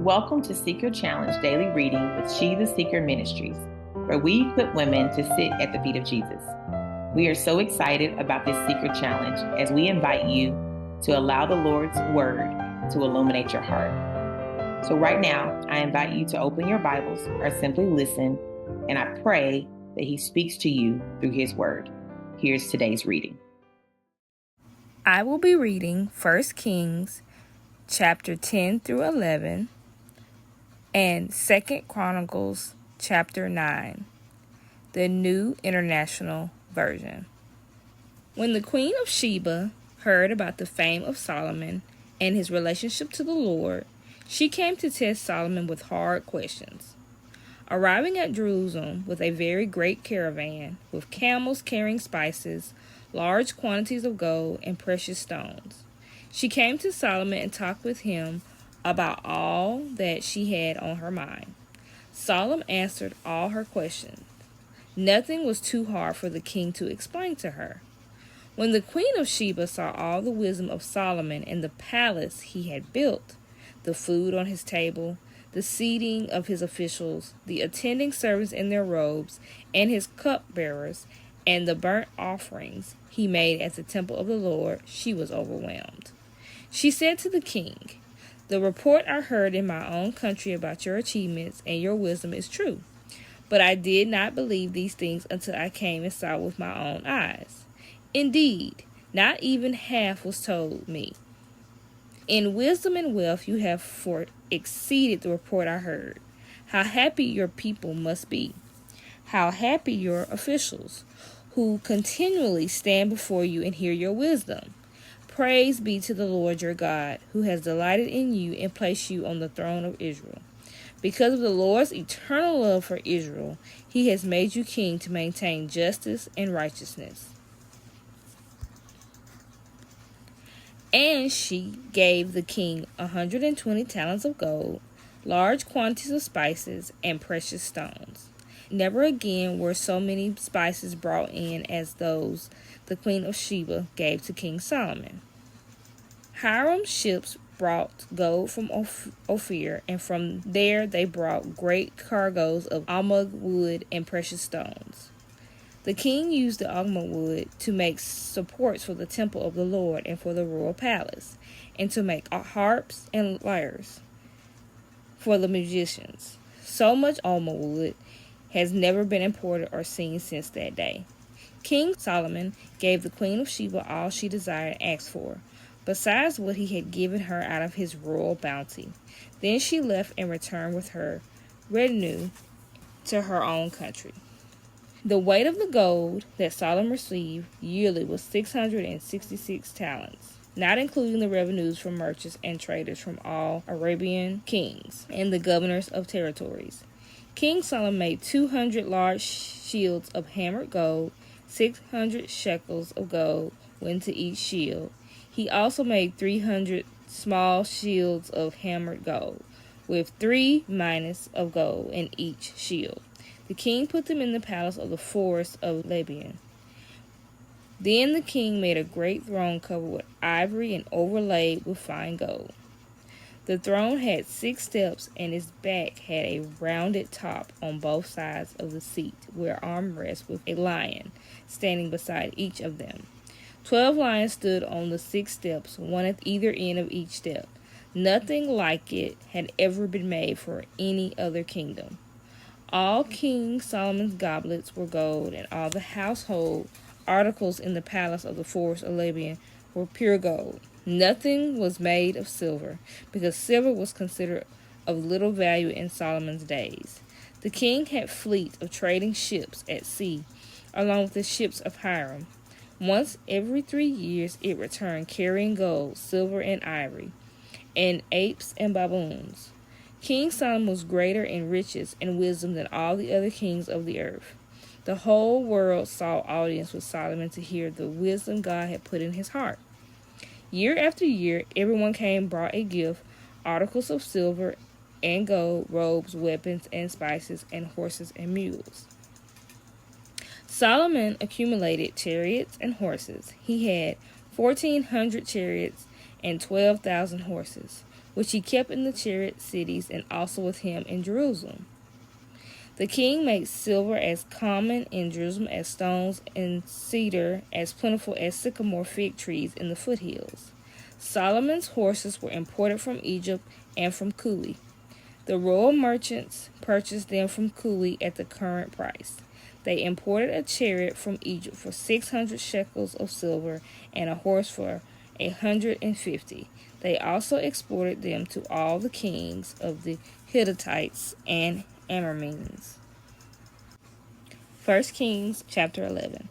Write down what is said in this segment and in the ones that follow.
Welcome to Seeker Challenge Daily Reading with She the Seeker Ministries, where we equip women to sit at the feet of Jesus. We are so excited about this Seeker Challenge as we invite you to allow the Lord's Word to illuminate your heart. So right now, I invite you to open your Bibles or simply listen, and I pray that He speaks to you through His Word. Here's today's reading. I will be reading 1 Kings chapter 10 through 11 and 2 Chronicles chapter 9, the New International Version. When the Queen of Sheba heard about the fame of Solomon and his relationship to the Lord, she came to test Solomon with hard questions. Arriving at Jerusalem with a very great caravan, with camels carrying spices, large quantities of gold, and precious stones, she came to Solomon and talked with him about all that she had on her mind. Solomon answered all her questions. Nothing was too hard for the king to explain to her. When the Queen of Sheba saw all the wisdom of Solomon and the palace he had built, the food on his table, the seating of his officials, the attending servants in their robes, and his cupbearers, and the burnt offerings he made at the temple of the Lord, she was overwhelmed. She said to the king, "The report I heard in my own country about your achievements and your wisdom is true, but I did not believe these things until I came and saw with my own eyes. Indeed, not even half was told me. In wisdom and wealth you have exceeded the report I heard. How happy your people must be. How happy your officials, who continually stand before you and hear your wisdom. Praise be to the Lord your God, who has delighted in you and placed you on the throne of Israel. Because of the Lord's eternal love for Israel, he has made you king to maintain justice and righteousness." And she gave the king 120 talents of gold, large quantities of spices, and precious stones. Never again were so many spices brought in as those the Queen of Sheba gave to King Solomon. Hiram's ships brought gold from Ophir, and from there they brought great cargoes of almug wood and precious stones. The king used the almug wood to make supports for the temple of the Lord and for the royal palace, and to make harps and lyres for the musicians. So much almug wood has never been imported or seen since that day. King Solomon gave the Queen of Sheba all she desired and asked for, besides what he had given her out of his royal bounty. Then she left and returned with her retinue to her own country. The weight of the gold that Solomon received yearly was 666 talents, not including the revenues from merchants and traders from all Arabian kings and the governors of territories. King Solomon made 200 large shields of hammered gold. 600 shekels of gold went to each shield. He also made 300 small shields of hammered gold, with 3 minas of gold in each shield. The king put them in the palace of the forest of Lebanon. Then the king made a great throne covered with ivory and overlaid with fine gold. The throne had 6 steps, and its back had a rounded top on both sides of the seat, where armrests with a lion standing beside each of them. 12 lions stood on the 6 steps, one at either end of each step. Nothing like it had ever been made for any other kingdom. All King Solomon's goblets were gold, and all the household articles in the palace of the forest of Lebanon were pure gold. Nothing was made of silver, because silver was considered of little value in Solomon's days. The king had fleets of trading ships at sea, along with the ships of Hiram. Once every 3 years it returned carrying gold, silver, and ivory, and apes and baboons. King Solomon was greater in riches and wisdom than all the other kings of the earth. The whole world sought audience with Solomon to hear the wisdom God had put in his heart. Year after year, everyone came and brought a gift, articles of silver and gold, robes, weapons, and spices, and horses and mules. Solomon accumulated chariots and horses. He had 1,400 chariots and 12,000 horses. which he kept in the chariot cities and also with him in Jerusalem. The king made silver as common in Jerusalem as stones, and cedar as plentiful as sycamore fig trees in the foothills. Solomon's horses were imported from Egypt and from Kuli. The royal merchants purchased them from Kuli at the current price. They imported a chariot from Egypt for 600 shekels of silver and a horse for 150. They also exported them to all the kings of the Hittites and Amorites. 1 Kings chapter 11.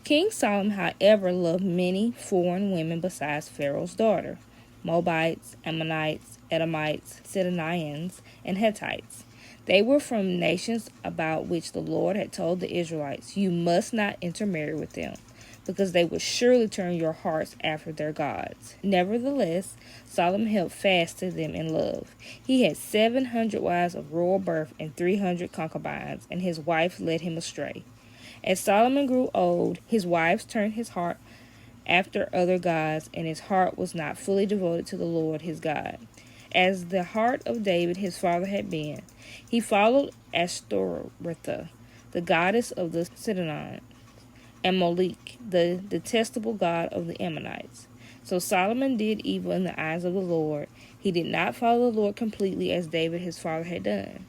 King Solomon, however, loved many foreign women besides Pharaoh's daughter, Moabites, Ammonites, Edomites, Sidonians, and Hittites. They were from nations about which the Lord had told the Israelites, "You must not intermarry with them, because they will surely turn your hearts after their gods." Nevertheless, Solomon held fast to them in love. He had 700 wives of royal birth and 300 concubines, and his wives led him astray. As Solomon grew old, his wives turned his heart after other gods, and his heart was not fully devoted to the Lord his God, as the heart of David his father had been. He followed Ashtoreth, the goddess of the Sidonians, and Molech, the detestable god of the Ammonites. So Solomon did evil in the eyes of the Lord. He did not follow the Lord completely as David his father had done.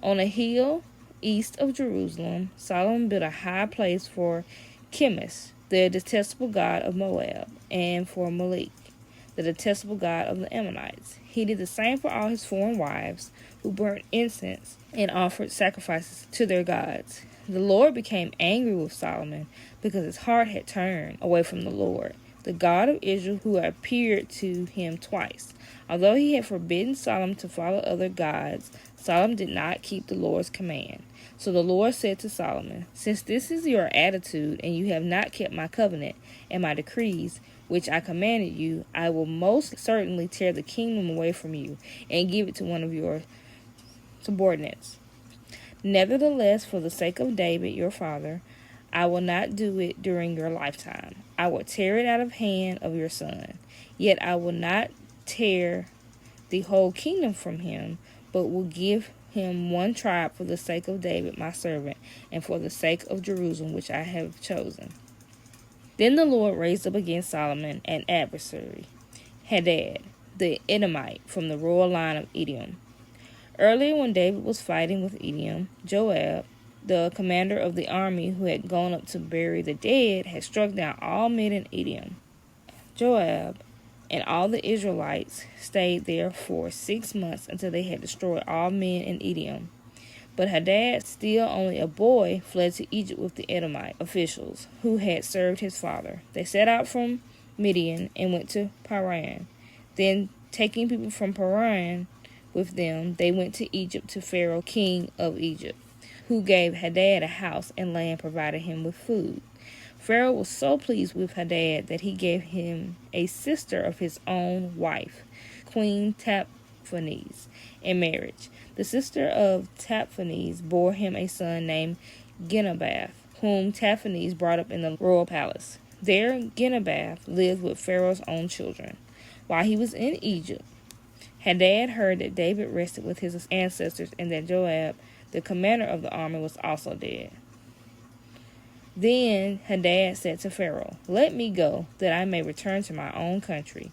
On a hill east of Jerusalem, Solomon built a high place for Chemosh, the detestable god of Moab, and for Molech, the detestable god of the Ammonites. He did the same for all his foreign wives, who burnt incense and offered sacrifices to their gods. The Lord became angry with Solomon because his heart had turned away from the Lord, the God of Israel, who appeared to him twice. Although he had forbidden Solomon to follow other gods, Solomon did not keep the Lord's command. So the Lord said to Solomon, "Since this is your attitude, and you have not kept my covenant and my decrees, which I commanded you, I will most certainly tear the kingdom away from you and give it to one of your subordinates. Nevertheless, for the sake of David, your father, I will not do it during your lifetime. I will tear it out of hand of your son. Yet I will not tear the whole kingdom from him, but will give him one tribe for the sake of David, my servant, and for the sake of Jerusalem, which I have chosen." Then the Lord raised up against Solomon an adversary, Hadad, the Edomite, from the royal line of Edom. Earlier, when David was fighting with Edom, Joab, the commander of the army who had gone up to bury the dead, had struck down all men in Edom. Joab and all the Israelites stayed there for 6 months until they had destroyed all men in Edom. But Hadad, still only a boy, fled to Egypt with the Edomite officials who had served his father. They set out from Midian and went to Paran. Then, taking people from Paran with them, they went to Egypt to Pharaoh, king of Egypt, who gave Hadad a house and land, provided him with food. Pharaoh was so pleased with Hadad that he gave him a sister of his own wife, Queen Taphanes, in marriage. The sister of Taphanes bore him a son named Genubath, whom Taphanes brought up in the royal palace. There Genubath lived with Pharaoh's own children. While he was in Egypt, Hadad heard that David rested with his ancestors and that Joab, the commander of the army, was also dead. Then Hadad said to Pharaoh, "Let me go, that I may return to my own country."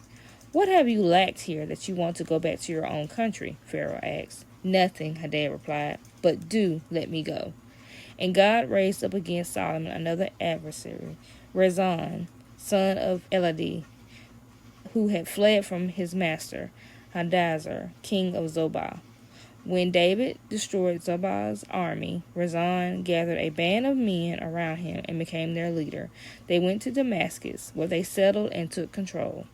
"What have you lacked here that you want to go back to your own country?" Pharaoh asked. "Nothing," Hadad replied, "but do let me go." And God raised up against Solomon another adversary, Rezon, son of Eladi, who had fled from his master, Hadazer, king of Zobah. When David destroyed Zobah's army, Rezon gathered a band of men around him and became their leader. They went to Damascus, where they settled and took control.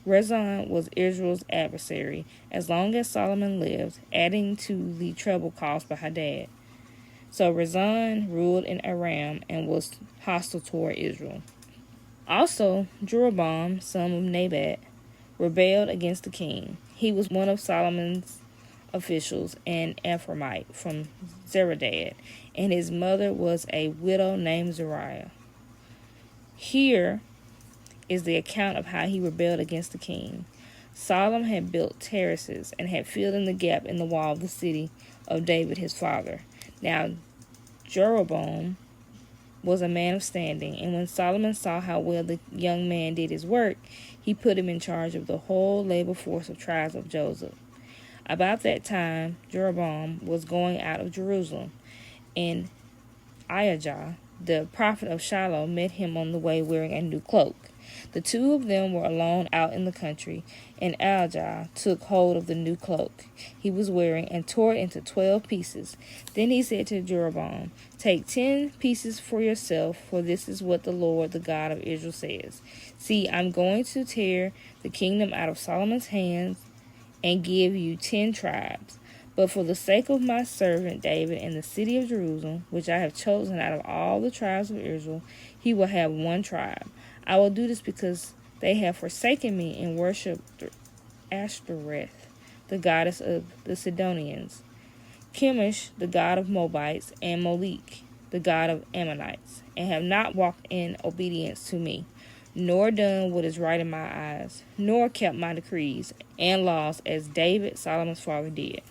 Rezon was Israel's adversary as long as Solomon lived, adding to the trouble caused by Hadad. So Rezon ruled in Aram and was hostile toward Israel. Also, Jeroboam, son of Nebat, rebelled against the king. He was one of Solomon's officials, an Ephraimite from Zeredad, and his mother was a widow named Zariah. Here is the account of how he rebelled against the king. Solomon had built terraces and had filled in the gap in the wall of the city of David his father. Now Jeroboam was a man of standing, and when Solomon saw how well the young man did his work, he put him in charge of the whole labor force of tribes of Joseph. About that time, Jeroboam was going out of Jerusalem, and Ahijah, the prophet of Shiloh, met him on the way wearing a new cloak. The two of them were alone out in the country, and Ahijah took hold of the new cloak he was wearing and tore it into 12 pieces. Then he said to Jeroboam, "Take 10 pieces for yourself, for this is what the Lord, the God of Israel, says. See, I'm going to tear the kingdom out of Solomon's hands and give you 10 tribes. But for the sake of my servant David and the city of Jerusalem, which I have chosen out of all the tribes of Israel, he will have 1 tribe. I will do this because they have forsaken me and worshipped Ashtoreth, the goddess of the Sidonians, Chemosh, the god of Moabites, and Molech, the god of Ammonites, and have not walked in obedience to me, nor done what is right in my eyes, nor kept my decrees and laws as David, Solomon's father, did.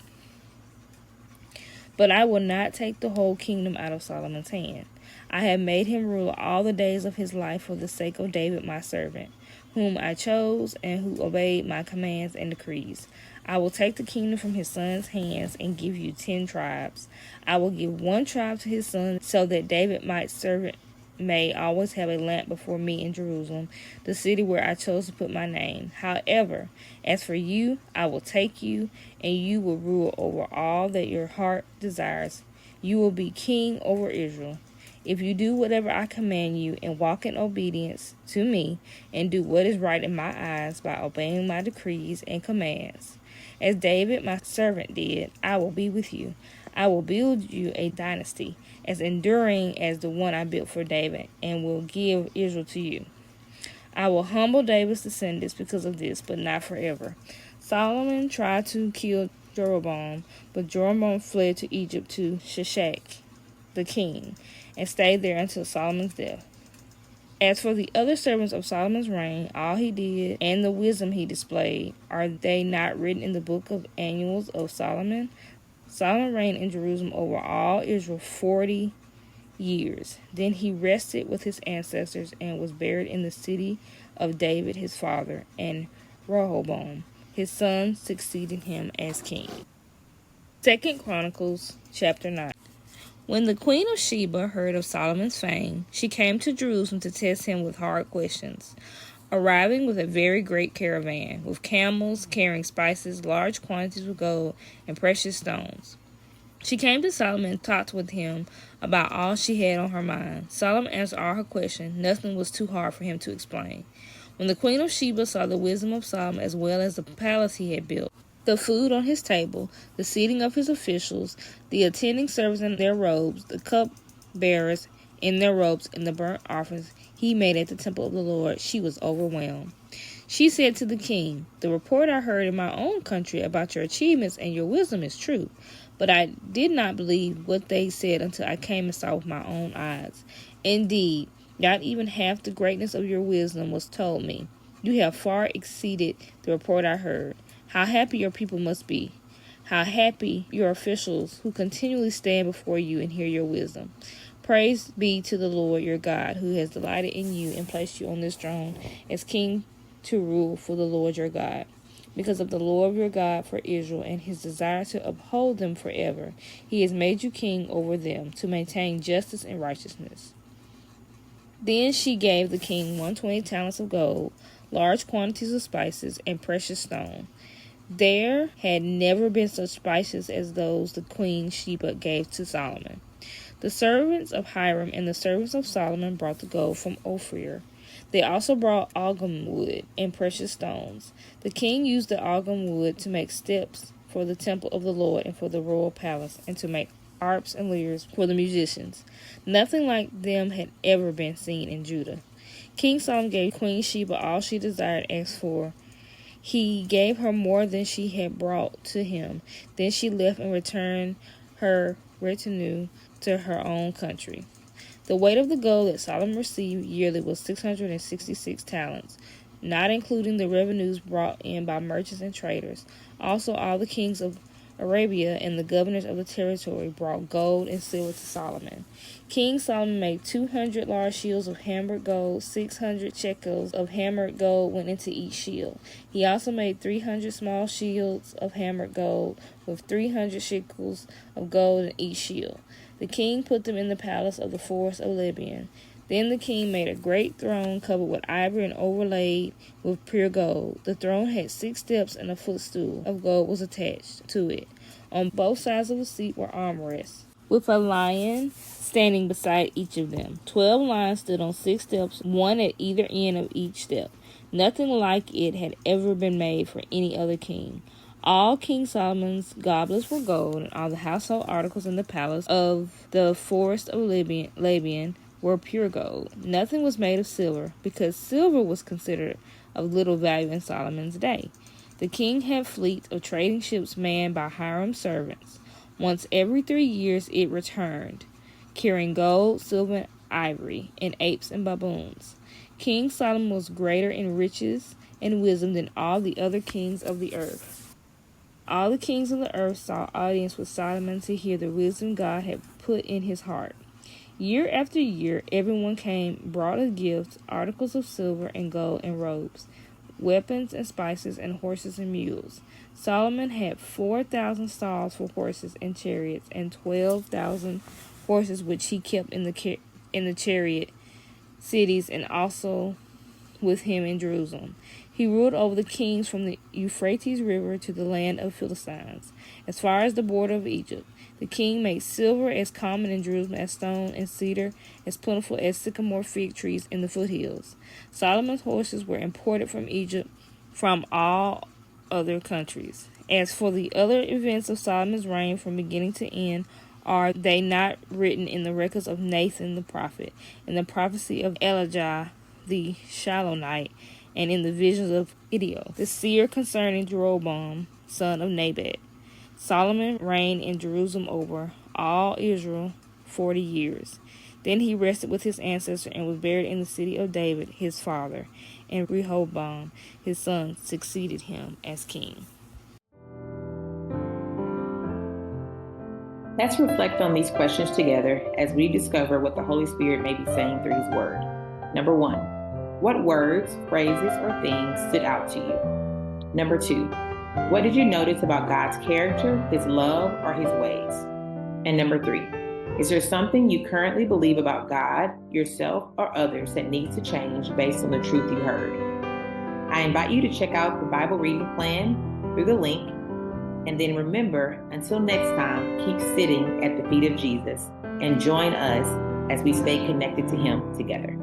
But I will not take the whole kingdom out of Solomon's hand. I have made him ruler all the days of his life for the sake of David my servant, whom I chose and who obeyed my commands and decrees. I will take the kingdom from his son's hands and give you 10 tribes. I will give 1 tribe to his son, so that David my servant may always have a lamp before me in Jerusalem, the city where I chose to put my name. However, as for you, I will take you, and you will rule over all that your heart desires. You will be king over Israel. If you do whatever I command you and walk in obedience to me and do what is right in my eyes by obeying my decrees and commands, as David my servant did, I will be with you. I will build you a dynasty as enduring as the one I built for David, and will give Israel to you. I will humble David's descendants because of this, but not forever." Solomon tried to kill Jeroboam, but Jeroboam fled to Egypt to Shishak, the king, and stayed there until Solomon's death. As for the other servants of Solomon's reign, all he did and the wisdom he displayed, are they not written in the book of Annals of Solomon? Solomon reigned in Jerusalem over all Israel 40 years. Then he rested with his ancestors and was buried in the city of David his father, and Rehoboam his son succeeded him as king. 2 Chronicles chapter 9. When the queen of Sheba heard of Solomon's fame, she came to Jerusalem to test him with hard questions, arriving with a very great caravan, with camels carrying spices, large quantities of gold, and precious stones. She came to Solomon and talked with him about all she had on her mind. Solomon answered all her questions. Nothing was too hard for him to explain. When the queen of Sheba saw the wisdom of Solomon, as well as the palace he had built, the food on his table, the seating of his officials, the attending servants in their robes, the cup bearers in their robes, and the burnt offerings he made at the temple of the Lord, she was overwhelmed. She said to the king, "The report I heard in my own country about your achievements and your wisdom is true, but I did not believe what they said until I came and saw with my own eyes. Indeed, not even half the greatness of your wisdom was told me. You have far exceeded the report I heard. How happy your people must be. How happy your officials who continually stand before you and hear your wisdom. Praise be to the Lord your God, who has delighted in you and placed you on this throne as king to rule for the Lord your God. Because of the Lord your God for Israel and his desire to uphold them forever, he has made you king over them to maintain justice and righteousness." Then she gave the king 120 talents of gold, large quantities of spices, and precious stone. There had never been such spices as those the queen Sheba gave to Solomon. The servants of Hiram and the servants of Solomon brought the gold from Ophir. They also brought algum wood and precious stones. The king used the algum wood to make steps for the temple of the Lord and for the royal palace, and to make harps and lyres for the musicians. Nothing like them had ever been seen in Judah. King Solomon gave Queen Sheba all she desired and asked for. He gave her more than she had brought to him. Then she left and returned her retinue to her own country. The weight of the gold that Solomon received yearly was 666 talents, not including the revenues brought in by merchants and traders. Also, all the kings of Arabia and the governors of the territory brought gold and silver to Solomon. King Solomon made 200 large shields of hammered gold. 600 shekels of hammered gold went into each shield. He also made 300 small shields of hammered gold with 300 shekels of gold in each shield. The king put them in the palace of the forest of Lebanon. Then the king made a great throne covered with ivory and overlaid with pure gold. The throne had 6 steps, and a footstool of gold was attached to it. On both sides of the seat were armrests, with a lion standing beside each of them. 12 lions stood on 6 steps, one at either end of each step. Nothing like it had ever been made for any other king. All King Solomon's goblets were gold, and all the household articles in the palace of the forest of Lebanon were pure gold. Nothing was made of silver, because silver was considered of little value in Solomon's day. The king had fleets of trading ships manned by hired servants. Once every 3 years it returned, carrying gold, silver, and ivory, and apes and baboons. King Solomon was greater in riches and wisdom than all the other kings of the earth. All the kings of the earth saw audience with Solomon to hear the wisdom God had put in his heart. Year after year, everyone came, brought as gifts articles of silver and gold and robes, weapons and spices and horses and mules. Solomon had 4,000 stalls for horses and chariots, and 12,000 horses which he kept in the chariot cities, and also with him in Jerusalem. He ruled over the kings from the Euphrates River to the land of Philistines, as far as the border of Egypt. The king made silver as common in Jerusalem as stone, and cedar as plentiful as sycamore fig trees in the foothills. Solomon's horses were imported from Egypt from all other countries. As for the other events of Solomon's reign from beginning to end, are they not written in the records of Nathan the prophet, in the prophecy of Elijah the Shilonite, and in the visions of Iddo, the seer concerning Jeroboam, son of Nebat? Solomon reigned in Jerusalem over all Israel 40 years. Then he rested with his ancestors and was buried in the city of David, his father, and Rehoboam, his son, succeeded him as king. Let's reflect on these questions together as we discover what the Holy Spirit may be saying through His Word. Number 1, what words, phrases, or things stood out to you? Number 2, what did you notice about God's character, His love, or His ways? And number 3, is there something you currently believe about God, yourself, or others that needs to change based on the truth you heard? I invite you to check out the Bible reading plan through the link. And then remember, until next time, keep sitting at the feet of Jesus and join us as we stay connected to Him together.